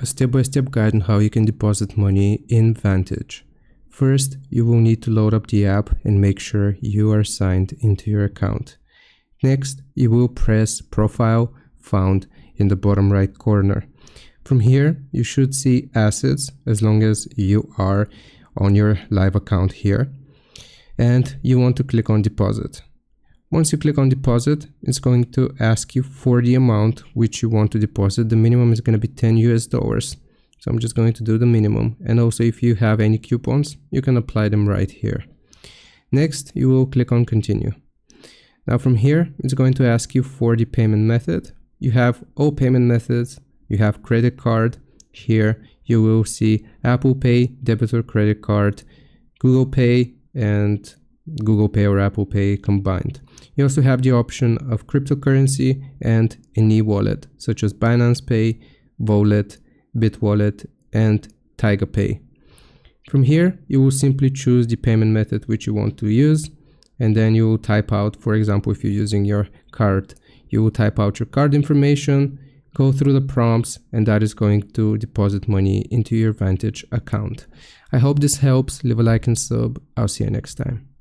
A step-by-step guide on how you can deposit money in Vantage. First, you will need to load up the app and make sure you are signed into your account. Next, you will press Profile found in the bottom right corner. From here, you should see Assets as long as you are on your live account here. And you want to click on Deposit. Once you click on Deposit, it's going to ask you for the amount which you want to deposit. The minimum is going to be 10 US dollars. So I'm just going to do the minimum. And also if you have any coupons, you can apply them right here. Next, you will click on Continue. Now from here, it's going to ask you for the payment method. You have all payment methods. You have credit card. Here you will see Apple Pay, debit or credit card, Google Pay, and Google Pay or Apple Pay combined. You also have the option of cryptocurrency and an e-wallet, such as Binance Pay, Wallet, BitWallet, and Tiger Pay. From here, you will simply choose the payment method which you want to use, and then you will type out, for example, if you're using your card, you will type out your card information, go through the prompts, and that is going to deposit money into your Vantage account. I hope this helps. Leave a like and sub. I'll see you next time.